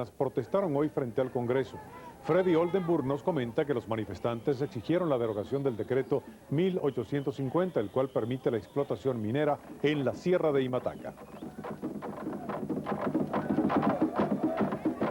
Protestaron hoy frente al Congreso. Freddy Oldenburg nos comenta que los manifestantes exigieron la derogación del decreto 1850, el cual permite la explotación minera en la Sierra de Imataca.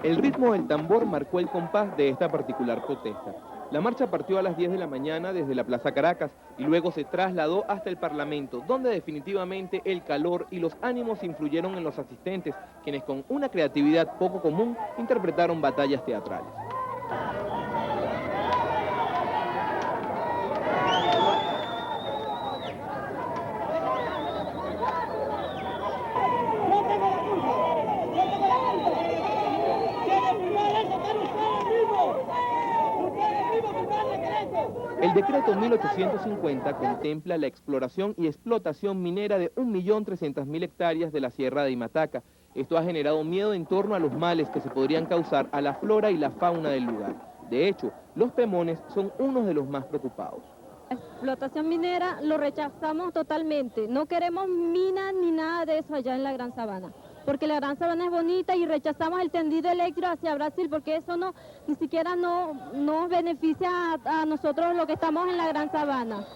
El ritmo del tambor marcó el compás de esta particular protesta. La marcha partió a las 10 de la mañana desde la Plaza Caracas y luego se trasladó hasta el Parlamento, donde definitivamente el calor y los ánimos influyeron en los asistentes, quienes con una creatividad poco común interpretaron batallas teatrales. El decreto 1850 contempla la exploración y explotación minera de 1.300.000 hectáreas de la Sierra de Imataca. Esto ha generado miedo en torno a los males que se podrían causar a la flora y la fauna del lugar. De hecho, los pemones son unos de los más preocupados. La explotación minera lo rechazamos totalmente. No queremos minas ni nada de eso allá en la Gran Sabana, porque la Gran Sabana es bonita y rechazamos el tendido eléctrico hacia Brasil, porque eso ni siquiera nos beneficia a nosotros los que estamos en la Gran Sabana.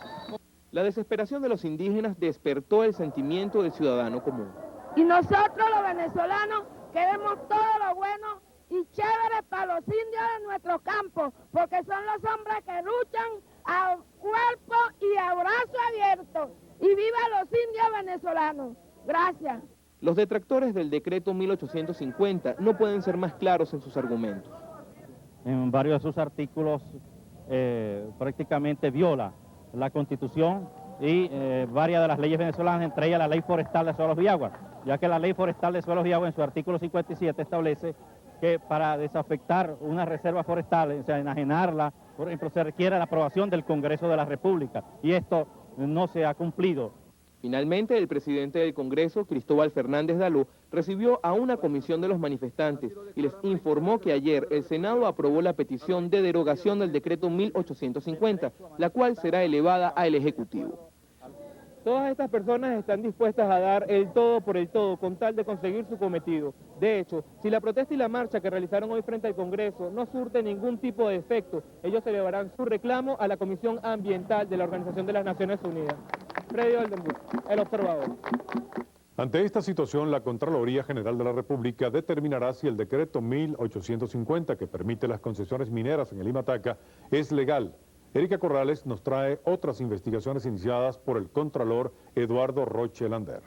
La desesperación de los indígenas despertó el sentimiento del ciudadano común. Y nosotros los venezolanos queremos todo lo bueno y chévere para los indios de nuestro campo, porque son los hombres que luchan a cuerpo y a brazo abierto. Y viva los indios venezolanos. Gracias. Los detractores del decreto 1850 no pueden ser más claros en sus argumentos. En varios de sus artículos prácticamente viola la Constitución y varias de las leyes venezolanas, entre ellas la Ley Forestal de Suelos y Aguas, ya que la Ley Forestal de Suelos y Aguas en su artículo 57 establece que para desafectar una reserva forestal, o sea, enajenarla, por ejemplo, se requiere la aprobación del Congreso de la República, y esto no se ha cumplido. Finalmente, el presidente del Congreso, Cristóbal Fernández Daló, recibió a una comisión de los manifestantes y les informó que ayer el Senado aprobó la petición de derogación del decreto 1850, la cual será elevada al Ejecutivo. Todas estas personas están dispuestas a dar el todo por el todo con tal de conseguir su cometido. De hecho, si la protesta y la marcha que realizaron hoy frente al Congreso no surte ningún tipo de efecto, ellos elevarán su reclamo a la Comisión Ambiental de la Organización de las Naciones Unidas. Freddy Oldenburg, El Observador. Ante esta situación, la Contraloría General de la República determinará si el decreto 1850, que permite las concesiones mineras en el Imataca, es legal. Erika Corrales nos trae otras investigaciones iniciadas por el Contralor Eduardo Roche Lander.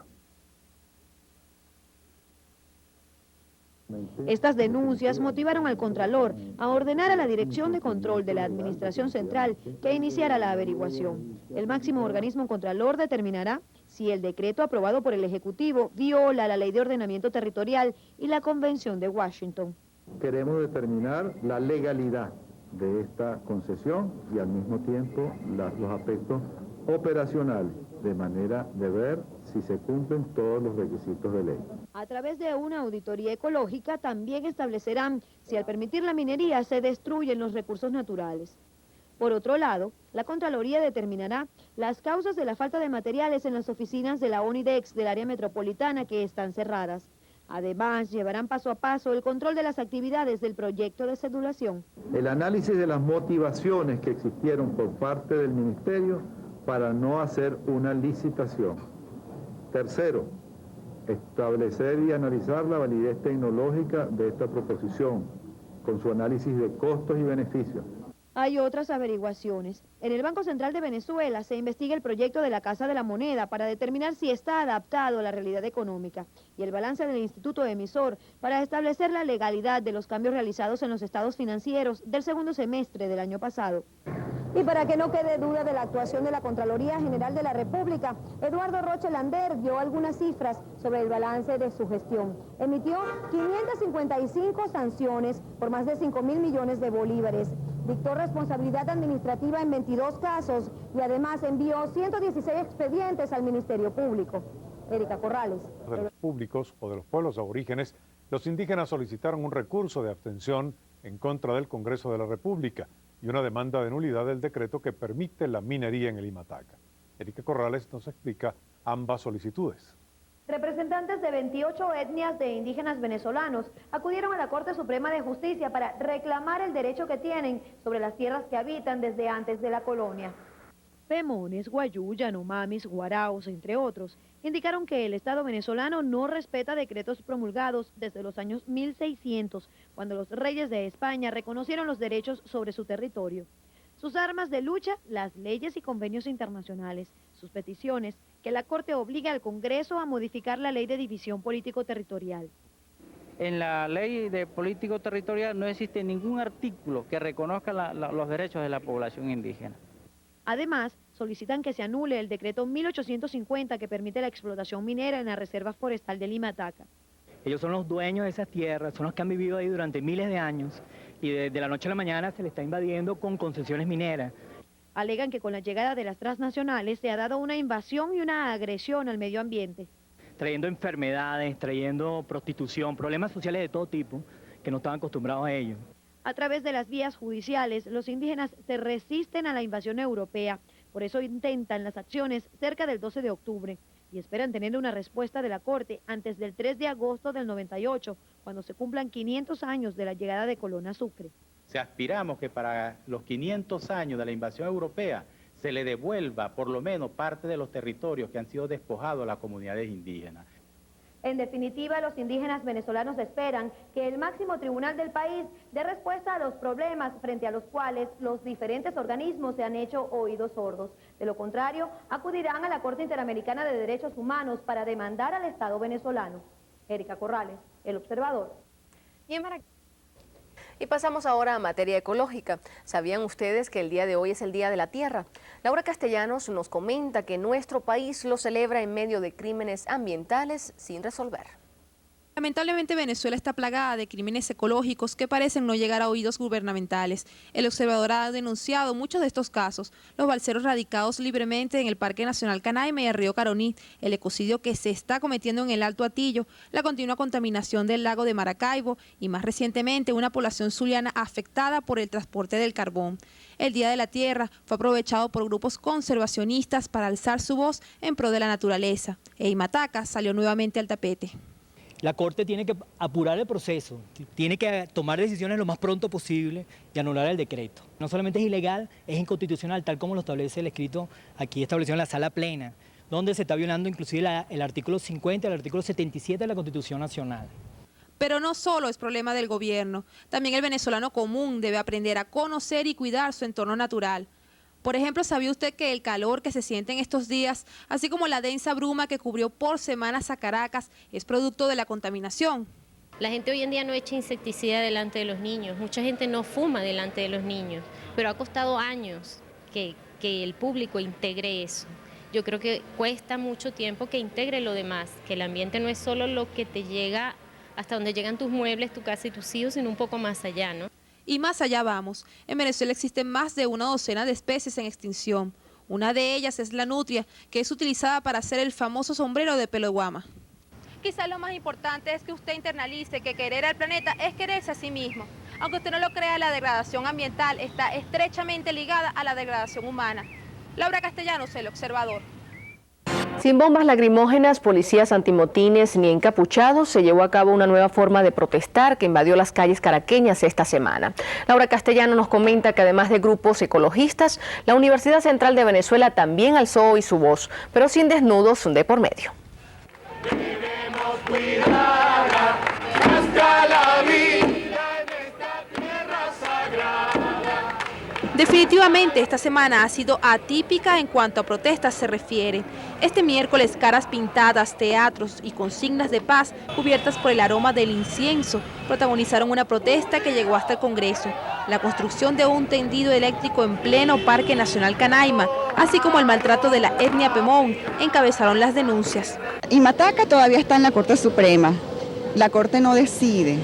Estas denuncias motivaron al Contralor a ordenar a la Dirección de Control de la Administración Central que iniciara la averiguación. El máximo organismo Contralor determinará si el decreto aprobado por el Ejecutivo viola la Ley de Ordenamiento Territorial y la Convención de Washington. Queremos determinar la legalidad de esta concesión y al mismo tiempo los aspectos operacionales, de manera de ver si se cumplen todos los requisitos de ley. A través de una auditoría ecológica también establecerán si al permitir la minería se destruyen los recursos naturales. Por otro lado, la Contraloría determinará las causas de la falta de materiales en las oficinas de la ONIDEX del área metropolitana que están cerradas. Además, llevarán paso a paso el control de las actividades del proyecto de cedulación. El análisis de las motivaciones que existieron por parte del Ministerio para no hacer una licitación. Tercero, establecer y analizar la validez tecnológica de esta proposición, con su análisis de costos y beneficios. Hay otras averiguaciones. En el Banco Central de Venezuela se investiga el proyecto de la Casa de la Moneda para determinar si está adaptado a la realidad económica y el balance del Instituto Emisor para establecer la legalidad de los cambios realizados en los estados financieros del segundo semestre del año pasado. Y para que no quede duda de la actuación de la Contraloría General de la República, Eduardo Roche Lander dio algunas cifras sobre el balance de su gestión. Emitió 555 sanciones por más de 5.000 millones de bolívares. Dictó responsabilidad administrativa en 22 casos y además envió 116 expedientes al Ministerio Público. Erika Corrales. De los públicos o de los pueblos aborígenes, los indígenas solicitaron un recurso de abstención en contra del Congreso de la República y una demanda de nulidad del decreto que permite la minería en el Imataca. Erika Corrales nos explica ambas solicitudes. Representantes de 28 etnias de indígenas venezolanos acudieron a la Corte Suprema de Justicia para reclamar el derecho que tienen sobre las tierras que habitan desde antes de la colonia. Pemones, Guayú, Yanomamis, Guaraos, entre otros, indicaron que el Estado venezolano no respeta decretos promulgados desde los años 1600, cuando los reyes de España reconocieron los derechos sobre su territorio. Sus armas de lucha, las leyes y convenios internacionales. Sus peticiones, que la Corte obligue al Congreso a modificar la ley de división político-territorial. En la ley de político territorial no existe ningún artículo que reconozca los derechos de la población indígena. Además, solicitan que se anule el decreto 1850 que permite la explotación minera en la Reserva Forestal de Limataca. Ellos son los dueños de esas tierras, son los que han vivido ahí durante miles de años y de la noche a la mañana se les está invadiendo con concesiones mineras. Alegan que con la llegada de las transnacionales se ha dado una invasión y una agresión al medio ambiente. Trayendo enfermedades, trayendo prostitución, problemas sociales de todo tipo que no estaban acostumbrados a ello. A través de las vías judiciales, los indígenas se resisten a la invasión europea. Por eso intentan las acciones cerca del 12 de octubre y esperan tener una respuesta de la Corte antes del 3 de agosto del 98, cuando se cumplan 500 años de la llegada de Colón a Sucre. Aspiramos que para los 500 años de la invasión europea se le devuelva por lo menos parte de los territorios que han sido despojados a las comunidades indígenas. En definitiva, los indígenas venezolanos esperan que el máximo tribunal del país dé respuesta a los problemas frente a los cuales los diferentes organismos se han hecho oídos sordos. De lo contrario, acudirán a la Corte Interamericana de Derechos Humanos para demandar al Estado venezolano. Erika Corrales, El Observador. Y pasamos ahora a materia ecológica. ¿Sabían ustedes que el día de hoy es el Día de la Tierra? Laura Castellanos nos comenta que nuestro país lo celebra en medio de crímenes ambientales sin resolver. Lamentablemente Venezuela está plagada de crímenes ecológicos que parecen no llegar a oídos gubernamentales. El Observador ha denunciado muchos de estos casos: los balseros radicados libremente en el Parque Nacional Canaima y el río Caroní, el ecocidio que se está cometiendo en el Alto Atillo, la continua contaminación del lago de Maracaibo y más recientemente una población zuliana afectada por el transporte del carbón. El Día de la Tierra fue aprovechado por grupos conservacionistas para alzar su voz en pro de la naturaleza. E Limataca salió nuevamente al tapete. La Corte tiene que apurar el proceso, tiene que tomar decisiones lo más pronto posible y anular el decreto. No solamente es ilegal, es inconstitucional, tal como lo establece el escrito aquí establecido en la Sala Plena, donde se está violando inclusive el artículo 50 y el artículo 77 de la Constitución Nacional. Pero no solo es problema del gobierno, también el venezolano común debe aprender a conocer y cuidar su entorno natural. Por ejemplo, ¿sabía usted que el calor que se siente en estos días, así como la densa bruma que cubrió por semanas a Caracas, es producto de la contaminación? La gente hoy en día no echa insecticida delante de los niños, mucha gente no fuma delante de los niños, pero ha costado años que el público integre eso. Yo creo que cuesta mucho tiempo que integre lo demás, que el ambiente no es solo lo que te llega hasta donde llegan tus muebles, tu casa y tus hijos, sino un poco más allá, ¿no? Y más allá vamos. En Venezuela existen más de una docena de especies en extinción. Una de ellas es la nutria, que es utilizada para hacer el famoso sombrero de pelo de guama. Quizás lo más importante es que usted internalice que querer al planeta es quererse a sí mismo. Aunque usted no lo crea, la degradación ambiental está estrechamente ligada a la degradación humana. Laura Castellanos, El Observador. Sin bombas lacrimógenas, policías antimotines ni encapuchados, se llevó a cabo una nueva forma de protestar que invadió las calles caraqueñas esta semana. Laura Castellano nos comenta que además de grupos ecologistas, la Universidad Central de Venezuela también alzó hoy su voz, pero sin desnudos de por medio. Debemos cuidar hasta la vida en esta tierra sagrada. Definitivamente esta semana ha sido atípica en cuanto a protestas se refiere. Este miércoles caras pintadas, teatros y consignas de paz cubiertas por el aroma del incienso protagonizaron una protesta que llegó hasta el Congreso. La construcción de un tendido eléctrico en pleno Parque Nacional Canaima, así como el maltrato de la etnia Pemón, encabezaron las denuncias. Limataca todavía está en la Corte Suprema. La Corte no decide.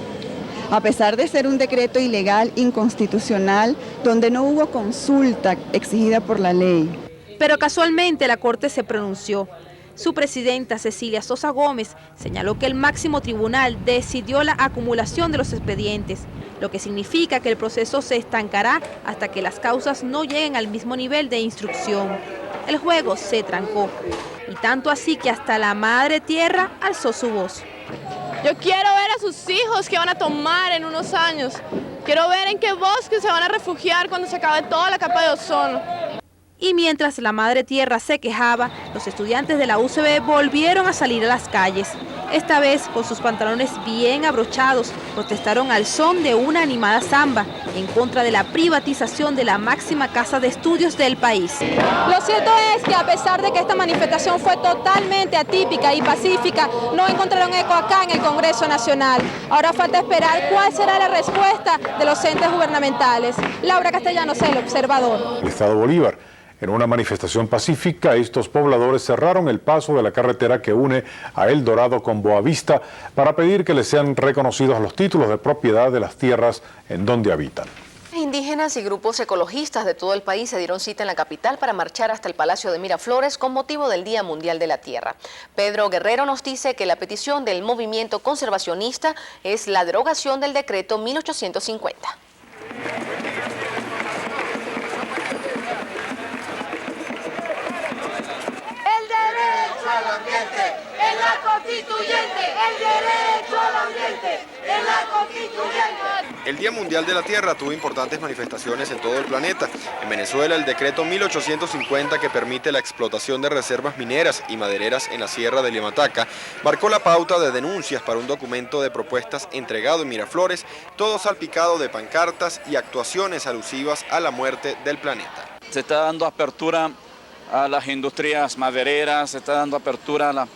A pesar de ser un decreto ilegal, inconstitucional, donde no hubo consulta exigida por la ley. Pero casualmente la Corte se pronunció. Su presidenta, Cecilia Sosa Gómez, señaló que el máximo tribunal decidió la acumulación de los expedientes, lo que significa que el proceso se estancará hasta que las causas no lleguen al mismo nivel de instrucción. el juego se trancó. Y tanto así que hasta la madre tierra alzó su voz. Yo quiero ver a sus hijos que van a tomar en unos años. Quiero ver en qué bosque se van a refugiar cuando se acabe toda la capa de ozono. Y mientras la madre tierra se quejaba, los estudiantes de la UCB volvieron a salir a las calles. Esta vez, con sus pantalones bien abrochados, protestaron al son de una animada samba en contra de la privatización de la máxima casa de estudios del país. Lo cierto es que a pesar de que esta manifestación fue totalmente atípica y pacífica, no encontraron eco acá en el Congreso Nacional. Ahora falta esperar cuál será la respuesta de los entes gubernamentales. Laura Castellanos, El Observador. El Estado Bolívar. En una manifestación pacífica, estos pobladores cerraron el paso de la carretera que une a El Dorado con Boavista para pedir que les sean reconocidos los títulos de propiedad de las tierras en donde habitan. Indígenas y grupos ecologistas de todo el país se dieron cita en la capital para marchar hasta el Palacio de Miraflores con motivo del Día Mundial de la Tierra. Pedro Guerrero nos dice que la petición del movimiento conservacionista es la derogación del decreto 1850. Al ambiente, en la constituyente, el derecho al ambiente, en la constituyente. El Día Mundial de la Tierra tuvo importantes manifestaciones en todo el planeta. En Venezuela, el decreto 1850 que permite la explotación de reservas mineras y madereras en la Sierra de Limataca marcó la pauta de denuncias para un documento de propuestas entregado en Miraflores, todo salpicado de pancartas y actuaciones alusivas a la muerte del planeta. Se está dando apertura a las industrias madereras, se está dando apertura a las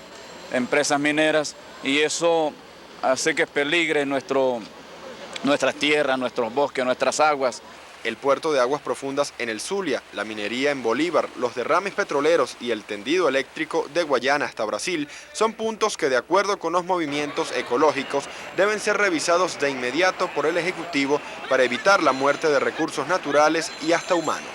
empresas mineras y eso hace que peligre nuestras tierras, nuestros bosques, nuestras aguas. El puerto de aguas profundas en el Zulia, la minería en Bolívar, los derrames petroleros y el tendido eléctrico de Guayana hasta Brasil son puntos que, de acuerdo con los movimientos ecológicos, deben ser revisados de inmediato por el Ejecutivo para evitar la muerte de recursos naturales y hasta humanos.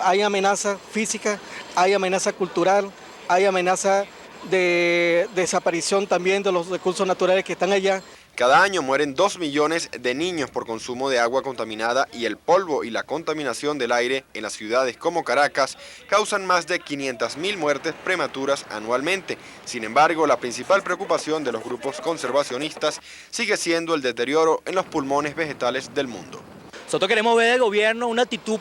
Hay amenaza física, hay amenaza cultural, hay amenaza de desaparición también de los recursos naturales que están allá. Cada año mueren 2 millones de niños por consumo de agua contaminada y el polvo y la contaminación del aire en las ciudades como Caracas causan más de 500.000 muertes prematuras anualmente. Sin embargo, la principal preocupación de los grupos conservacionistas sigue siendo el deterioro en los pulmones vegetales del mundo. Nosotros queremos ver del gobierno una actitud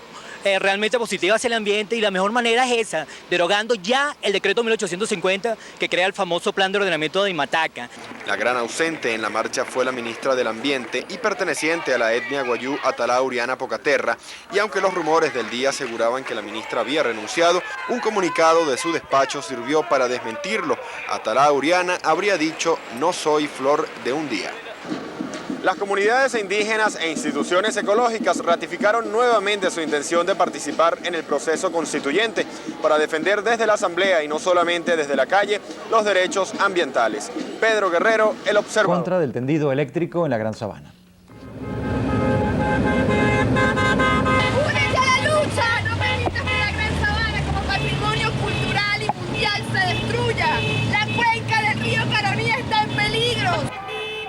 realmente positiva hacia el ambiente y la mejor manera es esa, derogando ya el decreto 1850 que crea el famoso plan de ordenamiento de Imataca. La gran ausente en la marcha fue la ministra del Ambiente y perteneciente a la etnia guayú Atalá Uriana Pocaterra, y aunque los rumores del día aseguraban que la ministra había renunciado, un comunicado de su despacho sirvió para desmentirlo. Atalá Uriana habría dicho: "No soy flor de un día". Las comunidades indígenas e instituciones ecológicas ratificaron nuevamente su intención de participar en el proceso constituyente para defender desde la Asamblea y no solamente desde la calle los derechos ambientales. Pedro Guerrero, El Observador. Contra del tendido eléctrico en la Gran Sabana. ¡Únete a la lucha! No permitas que la Gran Sabana como patrimonio cultural y mundial se destruya. La cuenca del río Caraní está en peligro.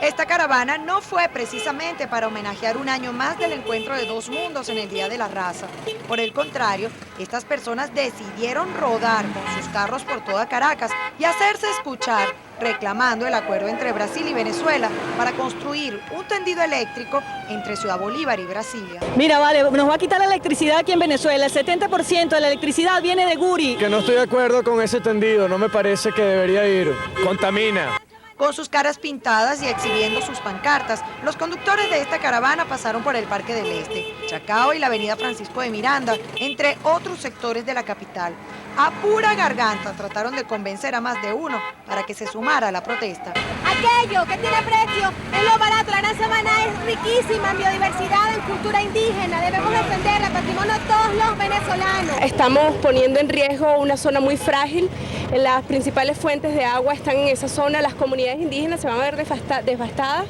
Esta caravana no fue precisamente para homenajear un año más del encuentro de dos mundos en el Día de la Raza. Por el contrario, estas personas decidieron rodar con sus carros por toda Caracas y hacerse escuchar, reclamando el acuerdo entre Brasil y Venezuela para construir un tendido eléctrico entre Ciudad Bolívar y Brasilia. Mira, vale, nos va a quitar la electricidad aquí en Venezuela. El 70% de la electricidad viene de Guri. Que no estoy de acuerdo con ese tendido, no me parece que debería ir. Contamina. Con sus caras pintadas y exhibiendo sus pancartas, los conductores de esta caravana pasaron por el Parque del Este, Chacao y la avenida Francisco de Miranda, entre otros sectores de la capital. A pura garganta trataron de convencer a más de uno para que se sumara a la protesta. Aquello que tiene precio es lo barato. La Gran Sabana es riquísima en biodiversidad, en cultura indígena. Debemos defender el patrimonio de todos los venezolanos. Estamos poniendo en riesgo una zona muy frágil. Las principales fuentes de agua están en esa zona. Las comunidades indígenas se van a ver devastadas.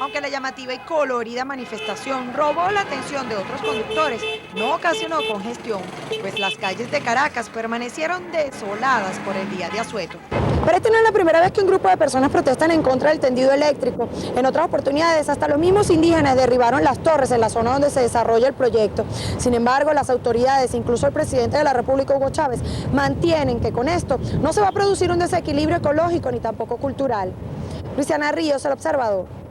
Aunque la llamativa y colorida manifestación robó la atención de otros conductores, no ocasionó congestión, pues las calles de Caracas permanecieron desoladas por el día de asueto. Pero esta no es la primera vez que un grupo de personas protestan en contra del tendido eléctrico. En otras oportunidades, hasta los mismos indígenas derribaron las torres en la zona donde se desarrolla el proyecto. Sin embargo, las autoridades, incluso el presidente de la República, Hugo Chávez, mantienen que con esto no se va a producir un desequilibrio ecológico ni tampoco cultural. Luciana Ríos, El Observador.